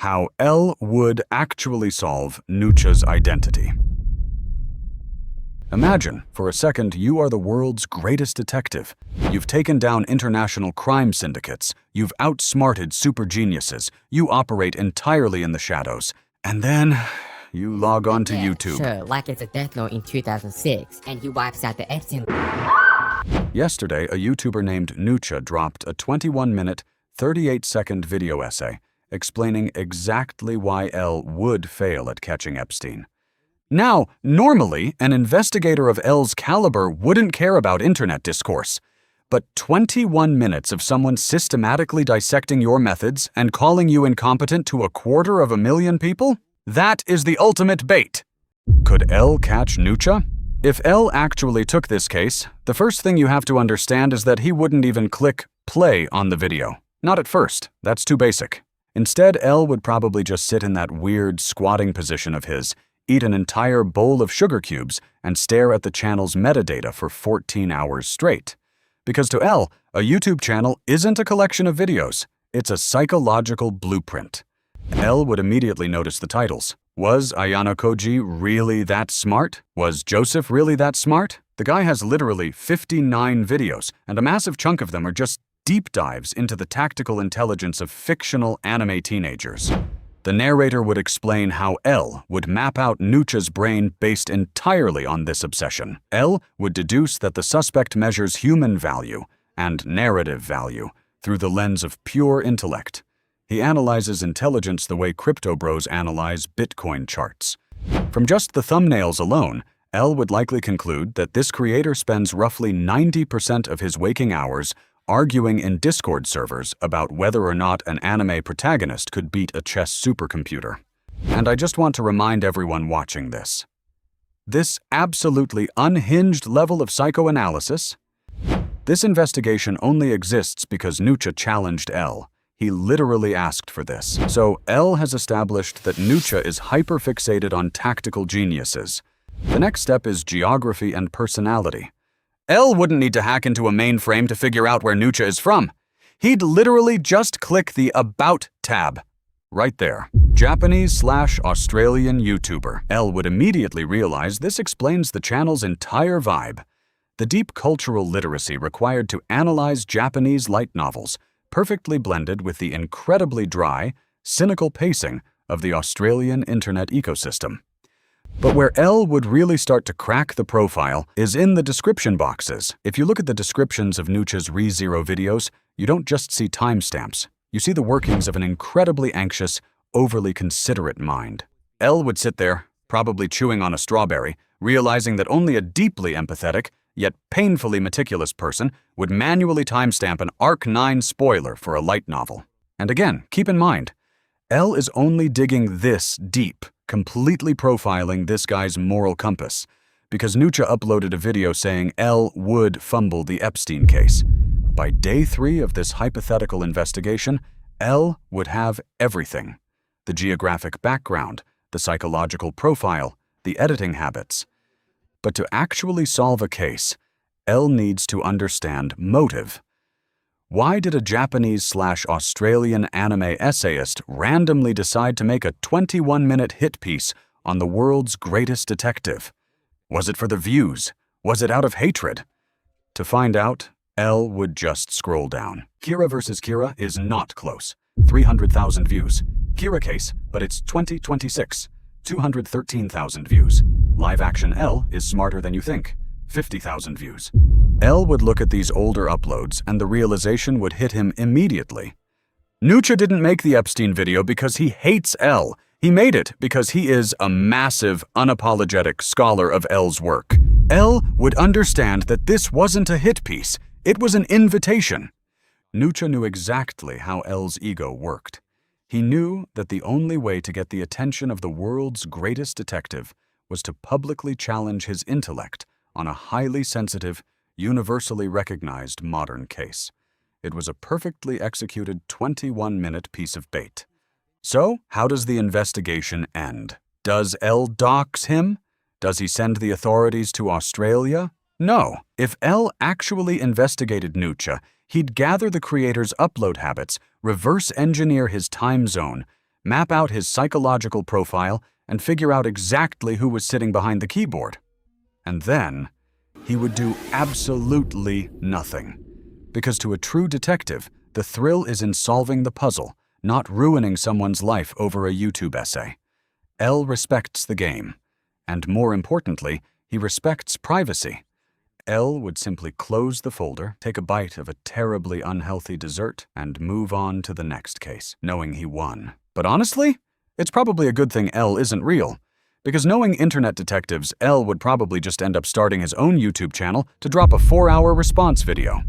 How L would actually solve Nucha's identity. Imagine, for a second, you are the world's greatest detective. You've taken down international crime syndicates. You've outsmarted super geniuses. You operate entirely in the shadows. And then you log on to YouTube. Sure, like it's a death note in 2006, and he wipes out the Epstein. Yesterday, a YouTuber named Nucha dropped a 21-minute, 38-second video essay explaining exactly why L would fail at catching Epstein. Now, normally, an investigator of L's caliber wouldn't care about internet discourse. But 21 minutes of someone systematically dissecting your methods and calling you incompetent to 250,000 people? That is the ultimate bait. Could L catch Nucha? If L actually took this case, the first thing you have to understand is that he wouldn't even click play on the video. Not at first. That's too basic. Instead, L would probably just sit in that weird squatting position of his, eat an entire bowl of sugar cubes, and stare at the channel's metadata for 14 hours straight. Because to L, a YouTube channel isn't a collection of videos. It's a psychological blueprint. L would immediately notice the titles. Was Ayana Koji really that smart? Was Joseph really that smart? The guy has literally 59 videos, and a massive chunk of them are just deep dives into the tactical intelligence of fictional anime teenagers. The narrator would explain how L would map out Nucha's brain based entirely on this obsession. L would deduce that the suspect measures human value and narrative value through the lens of pure intellect. He analyzes intelligence the way crypto bros analyze Bitcoin charts. From just the thumbnails alone, L would likely conclude that this creator spends roughly 90% of his waking hours arguing in Discord servers about whether or not an anime protagonist could beat a chess supercomputer. And I just want to remind everyone watching this. This absolutely unhinged level of psychoanalysis, this investigation only exists because Nucha challenged L. He literally asked for this. So L has established that Nucha is hyperfixated on tactical geniuses. The next step is geography and personality. L wouldn't need to hack into a mainframe to figure out where Nucha is from. He'd literally just click the About tab. Right there. Japanese/Australian YouTuber. L would immediately realize this explains the channel's entire vibe. The deep cultural literacy required to analyze Japanese light novels, perfectly blended with the incredibly dry, cynical pacing of the Australian internet ecosystem. But where L would really start to crack the profile is in the description boxes. If you look at the descriptions of Nucha's ReZero videos, you don't just see timestamps. You see the workings of an incredibly anxious, overly considerate mind. L would sit there, probably chewing on a strawberry, realizing that only a deeply empathetic, yet painfully meticulous person would manually timestamp an Arc 9 spoiler for a light novel. And again, keep in mind, L is only digging this deep, completely profiling this guy's moral compass, because Nucha uploaded a video saying L would fumble the Epstein case. By day 3 of this hypothetical investigation, L would have everything: the geographic background, the psychological profile, the editing habits. But to actually solve a case, L needs to understand motive. Why did a Japanese/Australian anime essayist randomly decide to make a 21-minute hit piece on the world's greatest detective? Was it for the views? Was it out of hatred? To find out, L would just scroll down. Kira vs. Kira is not close. 300,000 views. Kira case, but it's 2026. 213,000 views. Live action L is smarter than you think. 50,000 views. L would look at these older uploads and the realization would hit him immediately. Nucha didn't make the Epstein video because he hates L. He made it because he is a massive, unapologetic scholar of L's work. L would understand that this wasn't a hit piece. It was an invitation. Nucha knew exactly how L's ego worked. He knew that the only way to get the attention of the world's greatest detective was to publicly challenge his intellect on a highly sensitive, universally recognized modern case. It was a perfectly executed 21-minute piece of bait. So, how does the investigation end? Does L dox him? Does he send the authorities to Australia? No. If L actually investigated Nucha, he'd gather the creator's upload habits, reverse engineer his time zone, map out his psychological profile, and figure out exactly who was sitting behind the keyboard. And then, he would do absolutely nothing. Because to a true detective, the thrill is in solving the puzzle, not ruining someone's life over a YouTube essay. L respects the game. And more importantly, he respects privacy. L would simply close the folder, take a bite of a terribly unhealthy dessert, and move on to the next case, knowing he won. But honestly, it's probably a good thing L isn't real. Because knowing internet detectives, L would probably just end up starting his own YouTube channel to drop a 4-hour response video.